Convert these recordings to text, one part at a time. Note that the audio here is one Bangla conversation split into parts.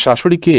শাশুড়িকে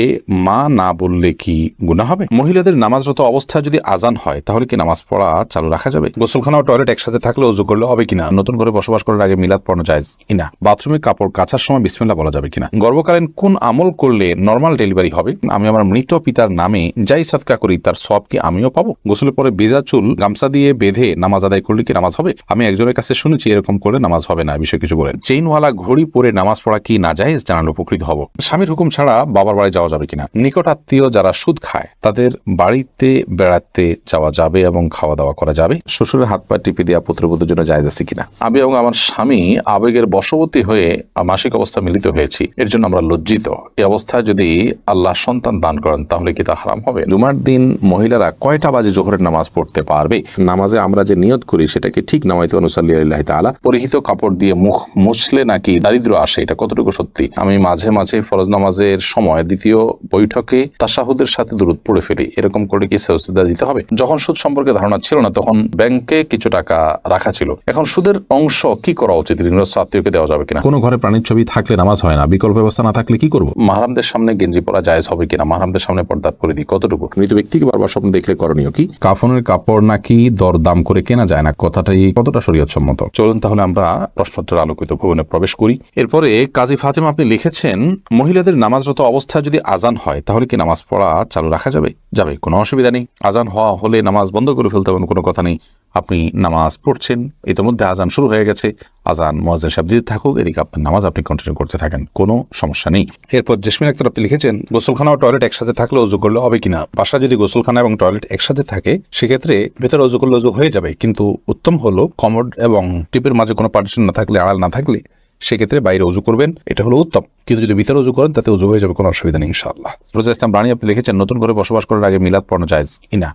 মা না বললে কি গুনাহ হবে? মহিলাদের নামাজরত অবস্থা যদি আজান হয় তাহলে কি নামাজ পড়া চালু রাখা যাবে? গোসলখানা ও টয়লেট একসাথে থাকলে ওযু করলে হবে কিনা? নতুন করে বসবাস করার আগে মিলাদ পড়ানো জায়েজ কিনা? বাথরুমে কাপড় কাচার সময় বিসমিল্লাহ বলা যাবে কিনা? গর্ভকালীন কোন আমল করলে নরমাল ডেলিভারি হবে? আমি আমার মৃত পিতার নামে যাই সাদকা করি তার সওয়াব কি আমিও পাবো? গোসলের পরে ভেজা চুল গামছা দিয়ে বেঁধে নামাজ আদায় করলে কি নামাজ হবে? আমি একজনের কাছে শুনেছি এরকম করলে নামাজ হবে না, বিষয়ে কিছু বলেন। চেইনওয়ালা ঘড়ি পরে নামাজ পড়া কি নাজায়েজ? জানালে উপকৃত হব। স্বামীর হুকুম ছাড়া বাবার বাড়ি যাওয়া যাবে কিনা? নিকট আত্মীয় যারা সুদ খায় তাদের বাড়িতে বেড়াতে যাওয়া যাবে এবং খাওয়া দাওয়া করা যাবে? শ্বশুরের হাত পা টিপে দেওয়া পুত্রবধূর জন্য জায়েজ আছে কিনা? আমি এবং আমার স্বামী আবেগের বশবর্তী হয়ে মাসিক অবস্থা মিলিত হয়েছি, এর জন্য আমরা লজ্জিত। এই অবস্থায় যদি আল্লাহ সন্তান দান করেন তাহলে কি তা হারাম হবে? জুমার দিন মহিলারা কয়টা বাজে জোহরের নামাজ পড়তে পারবে? নামাজে আমরা যে নিয়ত করি সেটাকে ঠিক নামাইতে অনুসাল্লি আল্লাহি তাআলা পরিহিত কাপড় দিয়ে মুখ মুছলে নাকি দারিদ্র আসে, এটা কতটুকু সত্যি? আমি মাঝে মাঝে ফরজ নামাজের সময় দ্বিতীয় বৈঠকে তাশাহুদের সাথে দুরূদ পড়ে ফেলি, এরকম করে কি সাজদা দিতে হবে? যখন সুদ সম্পর্কে ধারণা ছিল না তখন ব্যাংকে কিছু টাকা রাখা ছিল, এখন সুদের অংশ কি করা উচিত? ঋণগ্রস্ত আত্মীয়কে দেওয়া যাবে কিনা? কোনো ঘরে প্রাণীর ছবি থাকলে নামাজ হয় না, বিকল্প ব্যবস্থা না থাকলে কি করব? মাহরামদের সামনে গেঞ্জি পরা জায়েজ হবে কিনা? মাহরামদের সামনে পর্দা পরিধি কতটুকু? মৃত ব্যক্তিকে বারবার স্বপ্ন দেখলে করণীয় কি? কাফনের কাপড় নাকি দরদাম করে কেনা যায় না, কথাটাই কতটা শরীয়ত সম্মত? চলুন তাহলে আমরা প্রশ্নোত্তর আলোকিত ভবনে প্রবেশ করি। এরপরে কাজী ফাতেমা আপনি লিখেছেন, মহিলাদের নামাজরত অবস্থা যদি আজান হয় তাহলে কি নামাজ পড়া চালু রাখা যাবে? যাবে, কোনো অসুবিধা নেই। আজান হওয়া হলে নামাজ বন্ধ করে ফেলতে হবে, কোনো কথা নেই। আপনি নামাজ পড়ছেন, ইতিমধ্যে আজান শুরু হয়ে গেছে, আজান মুয়াজ্জিন সাহেব দিতে থাকুক, এদিকে আপনার নামাজ আপনি কন্টিনিউ করতে থাকেন, কোনো সমস্যা নেই। এরপর জেসমিন আক্তার আপনি লিখেছেন, গোসলখানা ও টয়লেট একসাথে থাকলে ওযু করলে হবে কিনা? বাসা যদি গোসলখানা এবং টয়লেট একসাথে থাকে সেক্ষেত্রে ভেতরে ওযু করলে ওযু হয়ে যাবে, কিন্তু উত্তম হলো কমোড এবং টিপের মাঝে কোনো পার্টিশন না থাকলে, আড়াল না থাকলে সেক্ষেত্রে বাইরে ওযু করবেন, এটা হলো উত্তম। কিন্তু যদি ভিতরে ওযু করেন তাতে ওযু হয়ে যাবে, কোনো অসুবিধা নেই ইনশাআল্লাহ। রোজা ইসলাম রানী আপনি লিখেছেন, নতুন করে বসবাস করার আগে মিলাদ পড়ানো জায়েজ কিনা?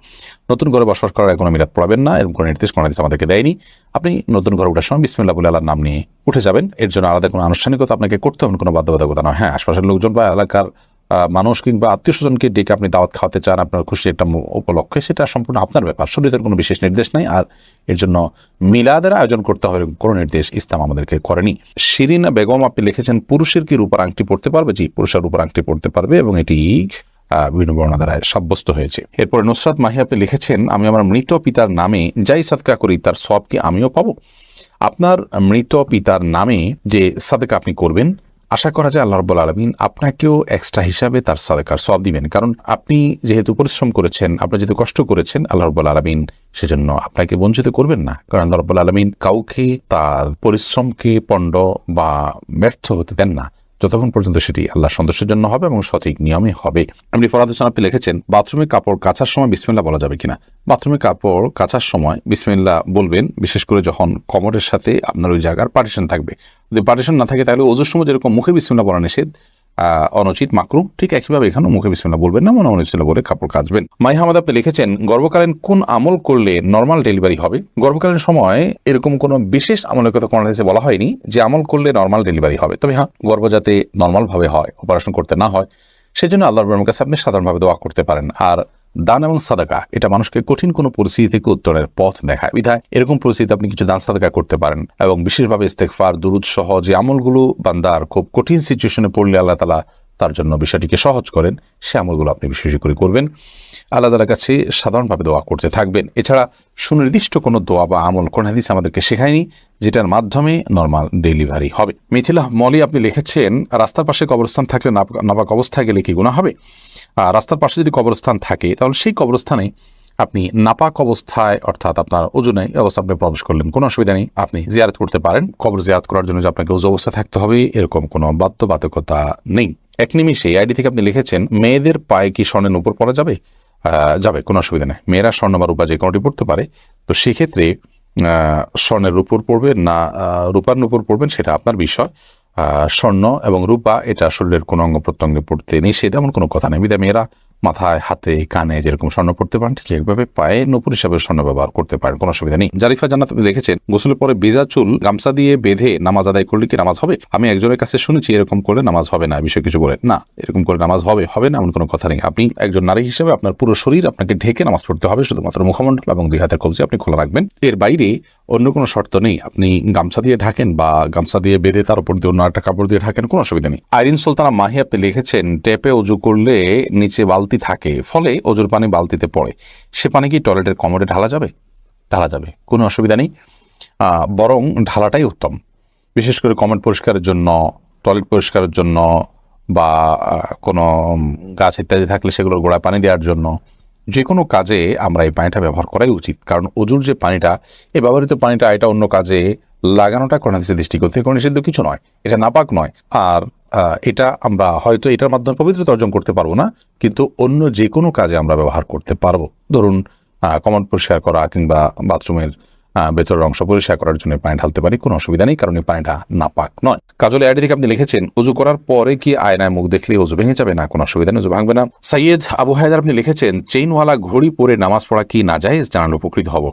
নতুন করে বসবাস করার আগে কোনো মিলাদ পড়াবেন না, এরকম কোনো নির্দেশ কোনো হাদিস আমাদেরকে দেয়নি। আপনি নতুন ঘরে ওঠার সময় বিসমিল্লাহ বলে আল্লাহর নাম নিয়ে উঠে যাবেন, এর জন্য আলাদা কোনো আনুষ্ঠানিকতা আপনাকে করতে হবে, কোনো বাধ্যবাধকতা নয়। হ্যাঁ, আশপাশের লোকজন বা এলাকার মানুষ কিংবা আত্মীয় স্বজনকে ডেকে আপনি দাওয়াত খাওয়াতে চান আপনার খুশি একটা উপলক্ষে, সেটা সম্পূর্ণ আপনার ব্যাপার, শরীয়তের কোনো বিশেষ নির্দেশ নাই। আর এর জন্য মিলাদের আয়োজন করতে হবে কোনো নির্দেশ ইসলাম আমাদেরকে করেনি। শিরিনা বেগম আপনি লিখেছেন, পুরুষের কি রূপার আংটি পড়তে পারবে? জি, পুরুষের রূপার আংটি পড়তে পারবে এবং এটি বিভিন্ন বর্ণনা দ্বারা সাব্যস্ত হয়েছে। এরপরে নুসরাত মাহি আপনি লিখেছেন, আমি আমার মৃত পিতার নামে যাই সাদকা করি তার সওয়াব কি আমিও পাবো? আপনার মৃত পিতার নামে যে সাদকা আপনি করবেন, আশা করা যায় আল্লাহ রাব্বুল আলামিন আপনাকেও এক্সট্রা হিসাবে তার সাদকার সওয়াব দিবেন, কারণ আপনি যেহেতু পরিশ্রম করেছেন, আপনি যেহেতু কষ্ট করেছেন, আল্লাহ রাব্বুল আলামিন সেজন্য আপনাকে বঞ্চিত করবেন না, কারণ আল্লাহ রাব্বুল আলামিন কাউকে তার পরিশ্রমকে পণ্ড বা ব্যর্থ হতে দেন না যতক্ষণ পর্যন্ত সেটি আল্লাহ সন্তুষ্টের জন্য হবে এবং সঠিক নিয়মে হবে। এমনি ফরহাদ হোসেন আপনি লিখেছেন, বাথরুমে কাপড় কাচার সময় বিসমিল্লাহ বলা যাবে কিনা? বাথরুমে কাপড় কাচার সময় বিসমিল্লাহ বলবেন, বিশেষ করে যখন কমোডের সাথে আপনার ওই জায়গার পার্টিশন থাকবে। যদি পার্টিশন না থাকে তাহলে ওযুর সময় যেরকম মুখে বিসমিল্লাহ বলা নিষেধ, অনুচিত, মাকরুহ, ঠিক একইভাবে এখানেও মুখে বিসমিল্লাহ বলবেন না, মনে বিসমিল্লাহ বলে কাপড় কাচবেন। মাইহামাদ আপনি লিখেছেন, গর্ভকালীন কোন আমল করলে নরমাল ডেলিভারি হবে? গর্ভকালীন সময় এরকম কোনো বিশেষ আমলের কথা কোনো হাদিসে বলা হয়নি যে আমল করলে নরমাল ডেলিভারি হবে। তবে হ্যাঁ, গর্ভ যাতে নরমাল ভাবে হয়, অপারেশন করতে না হয়, সেজন্য আল্লাহর রহমতের কাছে আপনি সাধারণভাবে দোয়া করতে পারেন। আর দান এবং সাদাকা এটা মানুষকে কঠিন কোনো পরিস্থিতি থেকে উত্তরের পথ দেখায়, বিধায় এরকম পরিস্থিতিতে আপনি কিছু দান সাদাকা করতে পারেন এবং বিশেষভাবে ইস্তেগফার, দুরূদ সহ যে আমলগুলো বান্দার খুব কঠিন সিচুয়েশনে পড়লে আল্লাহ তাআলা তার জন্য বিষয়টিকে সহজ করেন, সে আমলগুলো আপনি বিশেষ করে করবেন। আল্লাহ তাআলার কাছে সাধারণভাবে দোয়া করতে থাকবেন। এছাড়া সুনির্দিষ্ট কোনো দোয়া বা আমল কোন হাদিস আমাদেরকে শেখায়নি যেটার মাধ্যমে নরমাল ডেলিভারি হবে। মিথিলা মলি আপনি লিখেছেন, রাস্তার পাশে কবরস্থান থাকলে নাপাক অবস্থায় গেলে কি গুনাহ হবে? রাস্তার পাশে যদি কবরস্থান থাকে তাহলে সেই কবরস্থানে আপনি নাপাক অবস্থায়, অর্থাৎ আপনার ওযু নেই অবস্থা আপনি প্রবেশ করলেন, কোনো অসুবিধা নেই, আপনি জিয়ারত করতে পারেন। কবর জিয়ারত করার জন্য যে আপনাকে ওযু অবস্থা থাকতে হবে এরকম কোনো বাধ্যবাধকতা নেই। এক নিমিষে আইডি থেকে আপনি লিখেছেন, মেয়েদের পায়ে কি স্বর্ণের নূপুর পরা যাবে? যাবে, কোনো অসুবিধা নেই। মেয়েরা স্বর্ণ বা রূপা যে কোনোটি পড়তে পারে, তো সেক্ষেত্রে স্বর্ণের নূপুর পড়বেন না রূপার নূপুর পড়বেন সেটা আপনার বিষয়। স্বর্ণ এবং রূপা এটা শরীরের কোনো অঙ্গ প্রত্যঙ্গে পড়তে নিষেধ, এমন কোনো কথা নেই। বিধায় মেয়েরা মাথায়, হাতে, কানে যেরকম স্বর্ণ পড়তে পারেন ঠিক একভাবে পায়ে নূপুর হিসাবে স্বর্ণ ব্যবহার করতে পারেন, কোনো অসুবিধা নেই। জারিফা জান্নাত আপনি দেখেছেন, গোসলের পরে ভেজা চুল গামছা দিয়ে বেঁধে নামাজ আদায় করলে কি নামাজ হবে? আমি একজনের কাছে শুনেছি এরকম করে নামাজ হবে না, বিষয়ে কিছু বলেন। না, এরকম করে নামাজ হবে না এমন কোনো কথা নেই। আপনি একজন নারী হিসেবে আপনার পুরো শরীর আপনাকে ঢেকে নামাজ পড়তে হবে, শুধুমাত্র মুখমণ্ডল এবং দুই হাতের কবজি আপনি খোলা রাখবেন। এর বাইরে অন্য কোনো শর্ত নেই। আপনি গামছা দিয়ে ঢাকেন বা গামছা দিয়ে বেঁধে তার উপর দিয়ে অন্য একটা কাপড় দিয়ে ঢাকেন, কোনো অসুবিধা নেই। আইরিন সুলতানা মাহি আপনি লিখেছেন ট্যাপে অজু করলে নিচে বালতি থাকে, ফলে অজুর পানি বালতিতে পড়ে, সে পানি কি টয়লেটের কমোডে ঢালা যাবে? ঢালা যাবে, কোনো অসুবিধা নেই। বরং ঢালাটাই উত্তম, বিশেষ করে কমোড পরিষ্কারের জন্য, টয়লেট পরিষ্কারের জন্য, বা কোনো গাছ ইত্যাদি থাকলে সেগুলোর গোড়ায় পানি দেওয়ার জন্য, যে কোনো কাজে আমরা এই পানিটা ব্যবহার করাই উচিত। কারণ অজুর যে পানিটা, এই ব্যবহৃত পানিটা, এটা অন্য কাজে লাগানোটা কোরআন হাদিসের দৃষ্টিকোণ থেকে কোনো নিষিদ্ধ কিছু নয়, এটা নাপাক নয়। আর এটা আমরা হয়তো এটার মাধ্যমে পবিত্রতা অর্জন করতে পারবো না, কিন্তু অন্য যে কোনো কাজে আমরা ব্যবহার করতে পারবো। ধরুন কমোড পরিষ্কার করা কিংবা বাথরুমের ভেতরের অংশ পরিষ্কার করার জন্য পানি ঢালতে পারি, কোনো অসুবিধা নেই, কারণ এই পানিটা নাপাক নয়। কাজল আইডি থেকে আপনি লিখেছেন অজু করার পরে কি আয়নায় মুখ দেখলে অজু ভেঙে যাবে? না, কোনো অসুবিধা নেই, অজু ভাঙবে না। সৈয়দ আবু হায়দার আপনি লিখেছেন চেইনওয়ালা ঘড়ি পরে নামাজ পড়া কি নাজায়েজ? জানালে উপকৃত হব।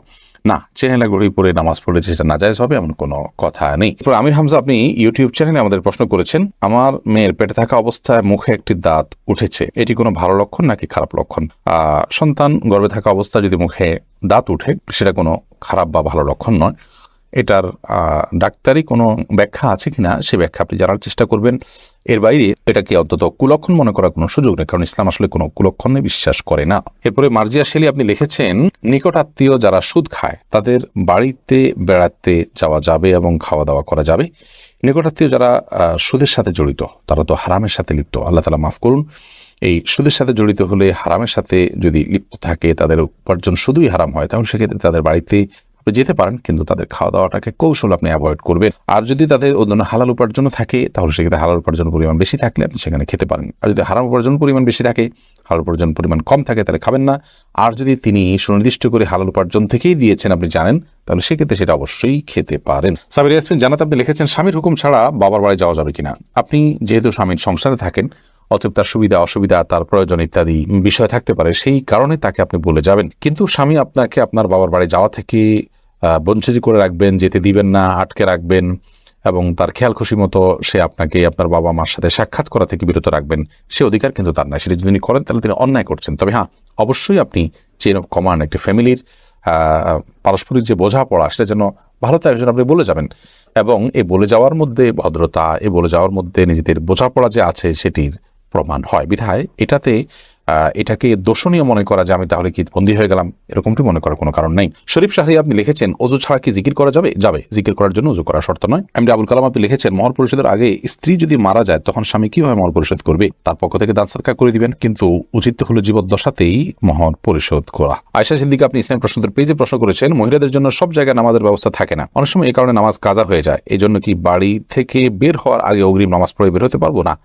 না, চেইনওয়ালা ঘড়ি পরে নামাজ পড়লে সেটা নাজায়েজ হবে এমন কোনো কথা নেই। আমির হামজা আপনি ইউটিউব চ্যানেলে আমাদের প্রশ্ন করেছেন, আমার মেয়ের পেটে থাকা অবস্থায় মুখে একটি দাঁত উঠেছে, এটি কোনো ভালো লক্ষণ নাকি খারাপ লক্ষণ? সন্তান গর্ভে থাকা অবস্থায় যদি মুখে দাঁত উঠে, সেটা কোনো খারাপ বা ভালো লক্ষণ নয়। এটার ডাক্তারি কোনো ব্যাখ্যা আছে কিনা সে ব্যাখ্যা আপনি জানার চেষ্টা করবেন। এর বাইরে এটাকে অন্তত কুলক্ষণ মনে করার কোনো সুযোগ নেই, কারণ ইসলাম আসলে কোনো কুলক্ষণে বিশ্বাস করে না। এরপরে মার্জিয়া শেলি আপনি লিখেছেন নিকট আত্মীয় যারা সুদ খায় তাদের বাড়িতে বেড়াতে যাওয়া যাবে এবং খাওয়া দাওয়া করা যাবে। নিকট আত্মীয় যারা সুদের সাথে জড়িত তারা তো হারামের সাথে লিপ্ত, আল্লাহ তাআলা মাফ করুন। এই সুদের সাথে জড়িত হলে, হারামের সাথে যদি লিপ্ত থাকে, তাদের উপার্জন শুধুই হারাম হয়, তাহলে সেক্ষেত্রে তাদের বাড়িতে যেতে পারেন, কিন্তু তাদের খাওয়া দাওয়াটাকে কৌশল আপনি অ্যাভয়েড করবেন। আর যদি তাদের অন্য হালাল উপার্জন থাকে, তাহলে সেক্ষেত্রে হালাল উপার্জন পরিমাণ বেশি থাকলে আপনি সেখানে খেতে পারেন। আর যদি হারাম উপার্জন পরিমাণ বেশি থাকে, হালাল উপার্জন পরিমাণ কম থাকে, তাহলে খাবেন না। আর যদি তিনি সুনির্দিষ্ট করে হালাল উপার্জন থেকেই দিয়েছেন, আপনি জানেন, তাহলে সেক্ষেত্রে সেটা অবশ্যই খেতে পারেন। সাবির ইয়াসমিন জানাত আপনি লিখেছেন স্বামীর হুকুম ছাড়া বাবার বাড়ি যাওয়া যাবে কিনা? আপনি যেহেতু স্বামীর সংসারে থাকেন, অতএব তার সুবিধা অসুবিধা, তার প্রয়োজন ইত্যাদি বিষয় থাকতে পারে, সেই কারণে তাকে আপনি বলে যাবেন। কিন্তু স্বামী আপনাকে আপনার বাবার বাড়ি যাওয়া থেকে বঞ্চিত করে রাখবেন, যেতে দিবেন না, আটকে রাখবেন, এবং তার খেয়াল খুশি মতো সে আপনাকে আপনার বাবা মার সাথে সাক্ষাৎ করা থেকে বিরত রাখবেন, সে অধিকার কিন্তু তার নাই। সেটা যদি তিনি করেন তাহলে তিনি অন্যায় করছেন। তবে হ্যাঁ, অবশ্যই আপনি চেইন অফ কমান্ড, একটি ফ্যামিলির পারস্পরিক যে বোঝাপড়া, সেটা যেন ভালো তার জন্য আপনি বলে যাবেন। এবং এই বলে যাওয়ার মধ্যে ভদ্রতা, এই বলে যাওয়ার মধ্যে নিজেদের বোঝাপড়া যে আছে সেটির প্রমাণ হয়। বিধায় এটাকে দোষণীয় মনে করা যে আমি তাহলে কি বন্দী হয়ে গেলাম, এরকমটি মনে করার কোনো কারণ নেই। শরীফ শাহরি আপনি লিখেছেন অজু ছাড়া কি জিকির করা যাবে? যাবে, জিকির করার জন্য অজু করা শর্ত নয়। এমডি আবুল কালাম আপনি লিখেছেন মহর পরিশোধের আগে স্ত্রী যদি মারা যায় তখন স্বামী কিভাবে মহর পরিশোধ করবে? তার পক্ষ থেকে দান সদকা করে দিবেন, কিন্তু উচিত হলো জীবদ্দশাতেই মহর পরিশোধ করা। আয়েশা সিদ্দিকা আপনি ইসলাম প্রশ্নের পেজে প্রশ্ন করেছেন মহিলাদের জন্য সব জায়গায় নামাজের ব্যবস্থা থাকে না, অনেক সময় এই কারণে নামাজ কাজা হয়ে যায়, এই জন্য কি বাড়ি থেকে বের হওয়ার আগে অগ্রিম নামাজ পড়ে বের হতে পারবো? না,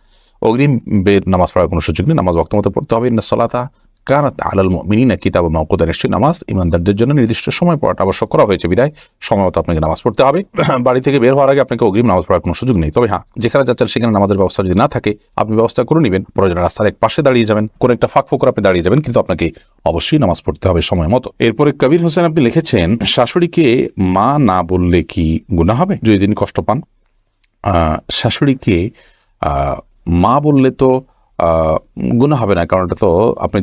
অগ্রিম বের নামাজ পড়ার কোনো সুযোগ নেই। নামাজ ওয়াক্ত মতো পড়তে হবে। ইন্না সলাতা কানাত আলাল মুমিনিনা কিতাবাম মাওকুতা, নিশ্চয়ই নামাজ ইমানদারদের জন্য নির্দিষ্ট সময় পড়াটা আবশ্যক করা হয়েছে, বিধায় সময় মতো আপনাকে নামাজ পড়তে হবে। বাড়ি থেকে বের হওয়ার আগে আপনাকে অগ্রিম নামাজ পড়ার কোনো সুযোগ নেই। তবে হ্যাঁ, যেখানে যাচ্ছেন সেখানে নামাজের ব্যবস্থা যদি না থাকে, আপনি ব্যবস্থা করে নেবেন। প্রয়োজনে রাস্তার এক পাশে দাঁড়িয়ে যাবেন, কোনো একটা ফাঁক ফোকর আপনি দাঁড়িয়ে যাবেন, কিন্তু আপনাকে অবশ্যই নামাজ পড়তে হবে সময় মতো। এরপরে কবির হোসেন আপনি লিখেছেন শাশুড়িকে মা না বললে কি গুনাহ হবে যদি তিনি কষ্ট পান? শাশুড়িকে মা বললে তো গুনাহ হবে না, কারণ এটা তো আপনি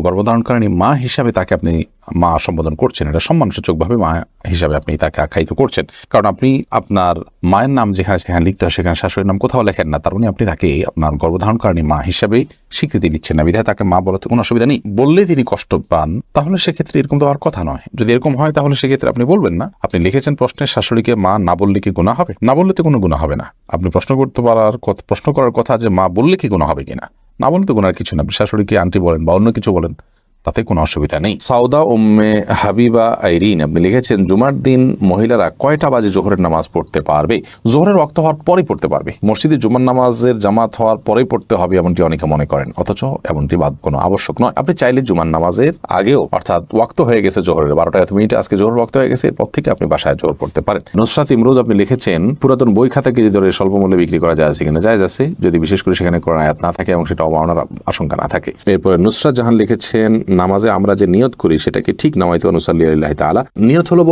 গর্ভধারণকারিণী মা হিসাবে তাকে আপনি মা সম্বোধন করছেন, এটা সম্মানসূচকভাবে মা হিসাবে আপনি তাকে আখ্যায়িত করছেন। কারণ আপনি আপনার মায়ের নাম যেখানে সেখানে লিখতে হয়, সেখানে শাশুড়ির নাম কোথাও লেখেন না, তার মানে আপনি তাকে আপনার গর্ভধারণকারিণী মা হিসাবে স্বীকৃতি দিচ্ছেন না, বিধায় তাকে মা বলাতে কোনো অসুবিধা নেই। বললে তিনি কষ্ট পান, তাহলে সেক্ষেত্রে এরকম তো হওয়ার কথা নয়। যদি এরকম হয় তাহলে সেক্ষেত্রে আপনি বলবেন না। আপনি লিখেছেন প্রশ্নে শাশুড়িকে মা না বললে কি গুনাহ হবে? না বললে তো কোনো গুনাহ হবে না। আপনি প্রশ্ন করার কথা যে মা বললে কি গুনাহ হবে কিনা, না বললে তো গুনার কিছু না। আপনি শাশুড়িকে আন্টি বলেন বা অন্য কিছু বলেন, তাতে কোনো অসুবিধা নেই। সাউদা উম্মে হাবিবা আইরিন আপনি লিখেছেন জুমার দিন মহিলারা কয়টা বাজে জোহরের নামাজ পড়তে পারবে? জোহরের ওয়াক্ত হওয়ার পরেই পড়তে পারবে। মসজিদে জুমার নামাজের জামাত হওয়ার পরেই পড়তে হবে এমনটি অনেকে মনে করেন, অথচ এমনটি কোনো আবশ্যক নয়। আপনি চাইলে জুমার নামাজের আগেও, অর্থাৎ ওয়াক্ত হয়ে গেছে জোহরের 12টা 1 মিনিটে, আজকে জোহর ওয়াক্ত হয়ে গেছে, এরপর থেকে আপনি বাসায় জোহর পড়তে পারেন। নুসরাত ইমরোজ আপনি লিখেছেন পুরাতন বই খাতা কেজি ধরে স্বল্প মূল্যে বিক্রি করা যায় আছে কিনা? জায়েজ আছে, যদি বিশেষ করে সেখানে কোরআন আয়াত না থাকে এবং সেটা অবমাননার আশঙ্কা না থাকে। এরপরে নুসরাত জাহান লিখেছেন নামাজে আমরা যে নিয়ত করি সেটাকে ঠিক নামাইতে অনুসাল্লি আল্লাহ তাআলা। নিয়ত হলো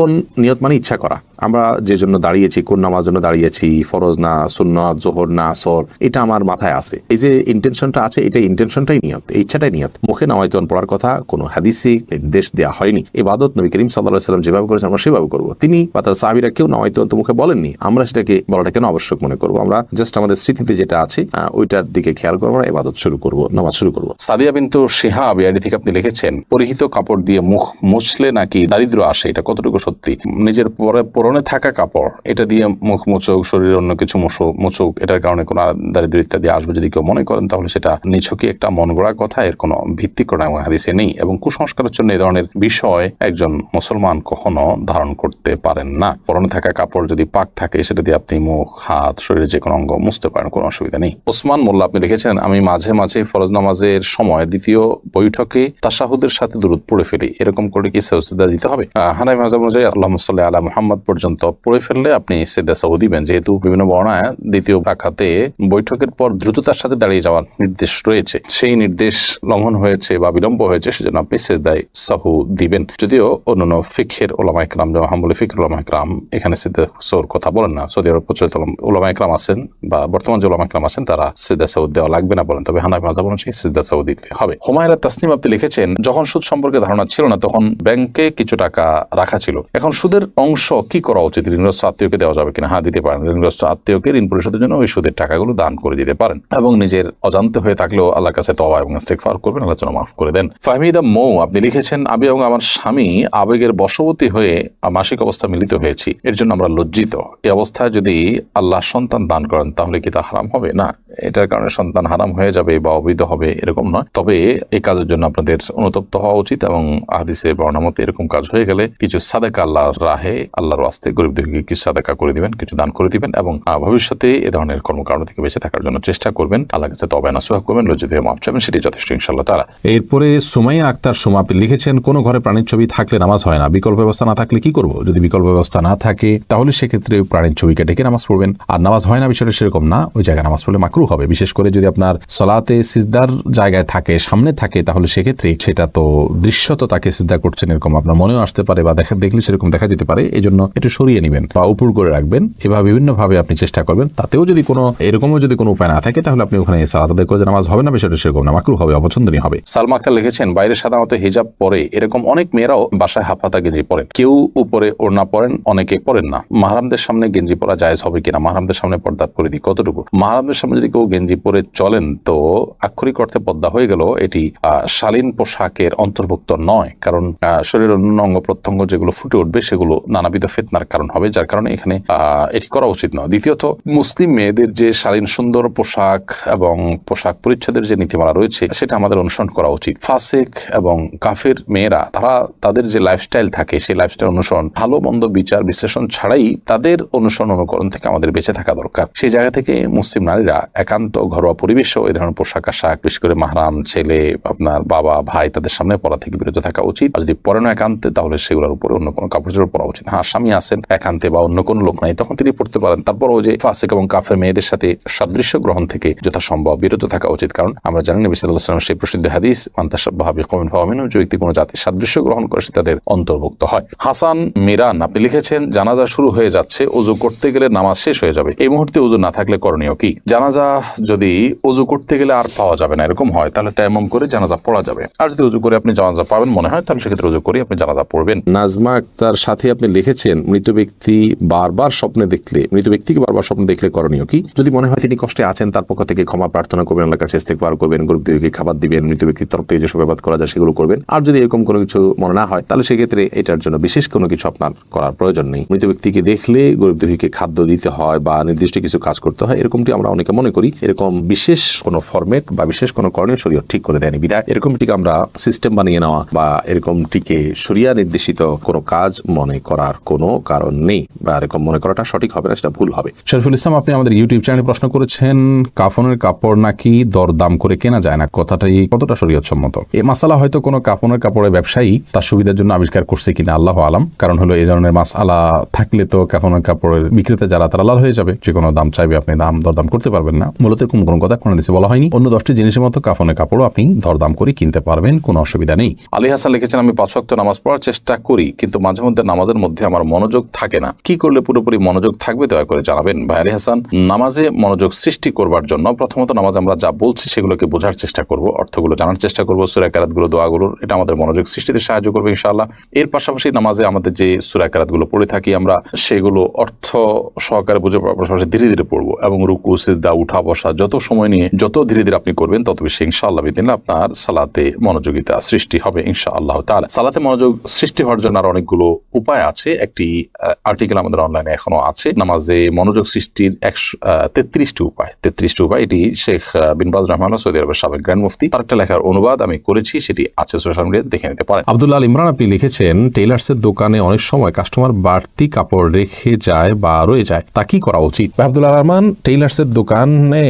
নিয়ত মানে ইচ্ছা করা, আমরা যে জন্য দাঁড়িয়েছি, কোন নামাজ জন্য দাঁড়িয়েছি, ফরজ না সুন্নাত, যোহর না আসর, এটা আমার মাথায় আছে। এই যে ইন্টেনশনটা আছে, এটা ইন্টেনশনটাই নিয়ত, ইচ্ছাটাই নিয়ত। মুখে নামায়তুন পড়ার কথা কোনো হাদিসে নির্দেশ দেওয়া হয়নি। ইবাদত নবী করিম সাল্লাল্লাহু আলাইহি ওয়াসাল্লাম যেভাবে করেছেন আমরা সেভাবে করবো। তিনি বা তার সাহাবীরা কেউ নামায়তুন তো মুখে বলেননি, আমরা সেটাকে বলাটা কেন আবশ্যক মনে করবো? আমরা জাস্ট আমাদের স্মৃতিতে যেটা আছে ওইটার দিকে খেয়াল করবো, আমরা ইবাদত শুরু করবো, নামাজ শুরু করবো। সাদিয়া বিনতু শিহাব ইয়াডি থেকে আপনি লিখেছেন, পরিহিত কাপড় দিয়ে মুখ মুছলে নাকি দারিদ্র আসে, এটা কতটুকু সত্যি? নিজের পরনে থাকা কাপড় এটা দিয়ে মুখ মুছুক, শরীরে অন্য কিছু মুছুক, এটার কারণে কোনো দারিদ্র ইত্যাদি আসবে যদি কেউ মনে করেন, তাহলে সেটা নিছকই একটা মন গড়া কথা, এর কোনো ভিত্তি কোনো হাদিসে নেই। এবং কুসংস্কারের জন্য এই ধরনের বিষয় একজন মুসলমান কখনো ধারণ করতে পারেন না। পরনে থাকা কাপড় যদি পাক থাকে, সেটা দিয়ে আপনি মুখ, হাত, শরীরের যে কোনো অঙ্গ মুছতে পারেন, কোনো অসুবিধা নেই। ওসমান মোল্লা আপনি লিখেছেন, আমি মাঝে মাঝে ফরজ নামাজের সময় দ্বিতীয় বৈঠকে তাশাহুদের সাথে দুরূদ পড়ে ফেলি, এরকম করে কি সাজদা দিতে হবে? হানাফি মাযহাব অনুযায়ী আল্লাহুম্মা সাল্লি আলা মুহাম্মদ পর্যন্ত পড়ে ফেললে আপনি সিজদা সাহু দিবেন, যেহেতু বিভিন্ন বর্ণনায় দ্বিতীয় রাকাতে বৈঠকের পর দ্রুততার সাথে দাঁড়িয়ে যাওয়ার নির্দেশ রয়েছে। সেই নির্দেশ লঙ্ঘন হয়েছে বা বিলম্ব হয়েছে, সেজন্য আপনি সিজদায়ে সাহু দিবেন। যদিও অন্যান্য ফিকহের উলামা ইকরাম, যেমন হাম্বলি ফিকহের উলামা ইকরাম এখানে সিজদা সাহুর কথা বলেন না। সৌদি আরব প্রচলিত উলামা ইকরাম আছেন বা বর্তমান যে উলামা ইকরাম আছেন, তারা সিজদা সাহু দেওয়া লাগবে না বলেন, তবে হানাফি মাযহাব অনুযায়ী সিজদা সাহু দিতে হবে। হুমায়রা তাসনিম আপনি লিখেছেন, যখন সুদ সম্পর্কে ধারণা ছিল না তখন ব্যাংকে কিছু টাকা রাখা ছিল, এখন সুদের অংশ কি করা উচিত? ঋণগ্রস্ত আত্মীয়কে দেওয়া যাবে কিনা? হ্যাঁ, দিতে পারেন। ঋণগ্রস্ত আত্মীয়কে ঋণ পরিশোধের জন্য ওই সুদের টাকাগুলো দান করে দিতে পারেন, এবং নিজের অজান্তে হয়ে থাকলেও আল্লাহর কাছে তওবা এবং ইস্তেগফার করবেন, আল্লাহ যেন মাফ করে দেন। ফাহমিদা মৌ আপনি লিখেছেন, আমি এবং আমার স্বামী আবেগের বশবর্তী হয়ে মাসিক অবস্থা মিলিত হয়েছি, এর জন্য আমরা লজ্জিত। এই অবস্থায় যদি আল্লাহ সন্তান দান করেন তাহলে কি তা হারাম হবে? না, এটার কারণে সন্তান হারাম হয়ে যাবে বা অবৈধ হবে এরকম নয়। তবে এই কাজের জন্য আপনাদের অনুতপ্ত হওয়া উচিত, এবং হাদিসে বর্ণনা মতে এরকম কাজ হয়ে গেলে কিছু সাদাকা আল্লাহর রাহে, আল্লাহর ওয়াস্তে গরিব দুঃখীকে কিছু সাদাকা করে দিবেন, কিছু দান করে দিবেন, এবং ভবিষ্যতে এ ধরনের কর্মকাণ্ড থেকে বেঁচে থাকার জন্য চেষ্টা করবেন। আল্লাহর কাছে তওবা নসুহা করবেন, লজ্জিত হয়ে মাফ চাইবেন, সেটাই যথেষ্ট ইনশাআল্লাহ তাআলা। এরপরে সুমাইয়া আক্তার সুমা আপনি লিখেছেন, কোনো ঘরে প্রাণীর ছবি থাকলে নামাজ হয় না, বিকল্প ব্যবস্থা না থাকলে কি করব? যদি বিকল্প ব্যবস্থা না থাকে তাহলে সেক্ষেত্রে প্রাণীর ছবিকে ডেকে নামাজ পড়বেন। আর নামাজ হয় না বিষয়টা সেরকম না, ওই জায়গায় নামাজ পড়লে মাকরুহ হবে। বিশেষ করে যদি আপনার সালাতে সিজদার জায়গায় থাকে, সামনে থাকে, তাহলে সেক্ষেত্রে সেটা তো দৃশ্যত তাকে সিজদা করছেন এরকম আপনার মনেও আসতে পারে, বা দেখলে সেরকম দেখা যেতে পারে। এই জন্য একটু সরিয়ে নেবেন বা উপর করে রাখবেন। এভাবে বিভিন্ন ভাবে আপনি চেষ্টা করবেন। তাতেও যদি কোনো এরকমও যদি কোনো উপায় না থাকে, তাহলে আপনি ওখানে সালাত আদায় করে নামাজ হবে না, বিষয়টা সেরকম না, মাকরুহ হবে, অপছন্দনীয় হবে। সালমা আক্তার লিখেছেন, বাইরে সাধারণত হিজাব পরে, এরকম অনেক মেয়েরাও বাসায় হাফহাতা গেঞ্জি পরেন, কেউ উপরে ওড়না পরেন, অনেকে পরেন না। মাহরামদের সামনে গেঞ্জি পরা জায়েজ হবে কিনা? মাহরামদের সামনে পর্দা পরিধি কতটুকু? মাহরামদের সামনে যদি কেউ গেঞ্জি পরে চলেন তো আক্ষরিক অর্থে পর্দা হয়ে গেল, এটি শালীন পোশাকের অন্তর্ভুক্ত নয়, কারণ শরীরের অন্য অঙ্গ প্রত্যঙ্গ যেগুলো ফুটে উঠবে সেগুলো নানাবিধ ফিতনার কারণ হবে, যার কারণে এখানে এটি করা উচিত নয়। দ্বিতীয়ত, মুসলিম মেয়েদের যে শালীন সুন্দর পোশাক এবং পোশাক পরিচ্ছদের যে নীতিমালা রয়েছে সেটা আমাদের অনুসরণ করা উচিত। ফাসিক এবং কাফের মেয়েরা তারা তাদের যে লাইফস্টাইল থাকে সেই লাইফস্টাইল অনুসরণ, ভালো মন্দ বিচার বিশ্লেষণ ছাড়াই তাদের অনুসরণ অনুকরণ থেকে আমাদের বেঁচে থাকা দরকার। সেই জায়গা থেকে মুসলিম নারীরা একান্ত ঘরোয়া পরিবেশেও এই ধরনের পোশাক আশাক, বিশেষ করে মাহরাম ছেলে, আপনার বাবা ভাই, তাদের সামনে পরা থেকে বিরত থাকা উচিত। আর যদি পরে না একান্তে, তাহলে সেগুলোর উপরে অন্য কোনো কাপড় চোপড় পরা উচিত। হ্যাঁ, স্বামী আছেন একান্তে বা অন্য কোনো লোক নাই, তখন তিনি পড়তে পারেন। তারপরও যে ফাসিক এবং কাফের মেয়েদের সাথে সাদৃশ্য গ্রহণ থেকে যথাসম্ভব বিরত থাকা উচিত, কারণ আমরা জানি নবী সাল্লাল্লাহু আলাইহি ওয়াসাল্লাম সেই প্রসিদ্ধ হাদিস, মান তাশাব্বাহা বিকওমিন ফাহুয়া মিনহুম, যে ব্যক্তি কোনো জাতির সাদৃশ্য গ্রহণ করে সে তাদের অন্তর্ভুক্ত হয়। হাসান মিরান আপনি লিখেছেন, জানাজা শুরু হয়ে যাচ্ছে, ওযু করতে গেলে নামাজ শেষ হয়ে যাবে, এই মুহূর্তে ওযু না থাকলে করণীয় কি? জানাজা যদি ওযু করতে গেলে আর পাওয়া যাবে না এরকম হয়, তাহলে তায়াম্মুম করে জানাজা পড়া যাবে। আর যদি ওযু করে আপনি জানাজা পাবেন মনে হয়, তাহলে সেক্ষেত্রে ওযু করে আপনি জানাজা পড়বেন। নাজমা আক্তার সাথে আপনি লিখেছেন, মৃত ব্যক্তিকে বারবার স্বপ্নে দেখলে করণীয় কি? যদি মনে হয় তিনি কষ্টে আছেন, তার পক্ষ থেকে ক্ষমা প্রার্থনা করবেন, আল্লাহর কাছে ইস্তেগফার করবেন, গরিব দুঃখীকে খাবার দিবেন, মৃত ব্যক্তির তরফ থেকে যেসব ইবাদত করা যায় সেগুলো করবেন। আর যদি এরকম কোনো কিছু মনে না হয়, তাহলে সেক্ষেত্রে এটার জন্য বিশেষ কোনো কিছু আপনার করার প্রয়োজন নেই। মৃত ব্যক্তিকে দেখলে গরিব দুঃখীকে খাদ্য দিতে হয় বা নির্দিষ্ট কিছু কাজ করতে হয়, এরকমটি আমরা অনেকে মনে করি। এরকম বিশেষ কোনো ফরম্যাট বা বিশেষ কোনো করণীয় শরীয়ত ঠিক করে দেয়নি, বিধায় এরকমটিকে আমরা সিস্টেম বানিয়ে নেওয়া বা এরকমটিকে শরিয়া নির্দেশিত কোনো কাজ মনে করার কোনো কারণ নেই, বা এরকম মনে করাটা সঠিক হবে না, সেটা ভুল হবে। শরীফুল ইসলাম আপনি আমাদের ইউটিউব চ্যানেলে প্রশ্ন করেছেন, কাফনের কাপড় নাকি দরদাম করে কেনা যায় না, কথাটাই কতটা শরীয়ত সম্মত? এই মাসালা হয়তো কোনো কাফনের কাপড়ের ব্যবসায়ী তার সুবিধার জন্য আবিষ্কার করছে কিনা আল্লাহু আলাম। কারণ হলো এই ধরনের মাসালা থাকলে তো কাফনের কাপড়ের বিক্রেতা যারা তারা লাল হয়ে যাবে, যে কোনো দাম চাইবে, আপনি দরদাম করতে পারবেন না। মূলত এরকম কোনো কথা কোন হাদিসে বলা হয়নি। অন্য 10টি জিনিসের মতো কাফনের কাপড়ও আপনি দরদাম করে কিনতে পারবেন, কোনো অসুবিধা নেই। আলী হাসান লিখেছেন, আমি 5 ওয়াক্ত নামাজ পড়ার চেষ্টা করি, কিন্তু মাঝে মধ্যে নামাজের মধ্যে আমার মনোযোগ থাকে না। কি করলে পুরোপুরি মনোযোগ থাকবে দয়া করে জানাবেন। ভাইয়ারি হাসান, নামাজে মনোযোগ সৃষ্টি করবার জন্য প্রথমত নামাজ আমরা যা বলছি সেগুলোকে বোঝার চেষ্টা করব, অর্থগুলো জানার চেষ্টা করব, সূরা কারাতগুলো, দোয়াগুলোর, এটা আমাদের মনোযোগ সৃষ্টিতে সাহায্য করবে ইনশাআল্লাহ। এর পাশাপাশি নামাজে আমাদের যে সূরা কারাতগুলো পড়ে থাকি আমরা সেগুলো অর্থ সহকারে বুঝে পাশাপাশি ধীরে ধীরে পড়বো এবং রুকু, সিজদা, উঠা বসা যত সময় নিয়ে যত ধীরে ধীরে আপনি করবেন তত বেশি ইনশাআল্লাহ বিদিন আপনার সালাতে মনোযোগিতা সৃষ্টি হবে ইনশাআল্লাহ তাআলা। সালাতে মনোযোগ সৃষ্টি হওয়ার জন্য আর অনেকগুলো উপায় আছে। একটি আর্টিকেল আমাদের অনলাইনে এখনো আছে, নামাজে মনোযোগ সৃষ্টির 33টি উপায়। এটি শেখ বিন বাজ রাহমাহুল্লাহ, সৌদি আরবের সাবেক গ্র্যান্ড মুফতি, তার একটা লেখার অনুবাদ আমি করেছি, সেটি আছে সোশ্যাল মিডিয়াতে, দেখে নিতে পারেন। আব্দুল্লাহ আল ইমরান আপনি লিখেছেন, টেইলার্সের দোকানে অনেক সময় কাস্টমার বাড়তি কাপড় রেখে যায় বা রয়ে যায়, তা কি করা উচিত? আব্দুল্লাহ রহমান, টেইলার্সের দোকানে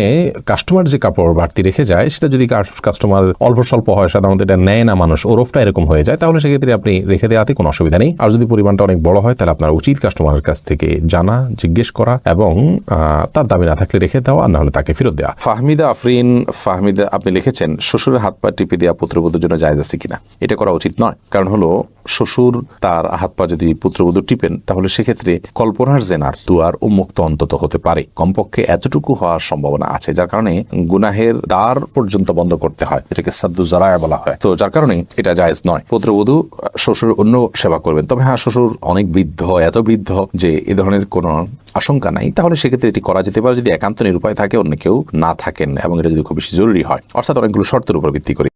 কাস্টমার যে কাপড় বাড়তি রেখে যায় সেটা যদি কাস্টমার অল্প স্বল্প হয়, সাধারণত এটা নেয় না মানুষ, ওরফটা এরকম হয়ে যায়, তাহলে সেক্ষেত্রে আপনি রেখে দেওয়াতে কোনো অসুবিধা নেই। আর যদি পরিমাণটা অনেক বড় হয় তাহলে আপনার উচিত কাস্টমারের কাছ থেকে জানা, জিজ্ঞেস করা এবং তার দাবি না থাকলে রেখে দেওয়া, আর না হলে তাকে ফেরত দেওয়া। ফাহমিদা আফরিন, ফাহমিদা আপনি লিখেছেন, শ্বশুরের হাত পা টিপে দেওয়া পুত্রবধূর জন্য জায়েজ আছে কিনা? এটা করা উচিত নয়। কারণ হলো শ্বশুর তার হাত পা যদি পুত্রবধূ টিপেন তাহলে সেক্ষেত্রে কল্পনার জেনার দুয়ার উন্মুক্ত অন্তত হতে পারে, কমপক্ষে এতটুকু হওয়ার সম্ভাবনা আছে, যার কারণে গুনাহের দ্বার পর্যন্ত বন্ধ করতে হয়, এটাকে সাদ্দু জারায়া বলা হয়। তো যার কারণে এটা জায়েজ নয়। পুত্রবধূ শ্বশুর অন্য সেবা করবেন, তবে হ্যাঁ শ্বশুর অনেক বৃদ্ধ, এত বৃদ্ধ যে এ ধরনের কোনো আশঙ্কা নাই, তাহলে সেক্ষেত্রে এটি করা যেতে পারে যদি একান্ত নিরুপায় থাকে, অন্য কেউ না থাকেন এবং এটা যদি খুব বেশি জরুরি হয়, অর্থাৎ অনেকগুলো শর্তের উপর ভিত্তি করে।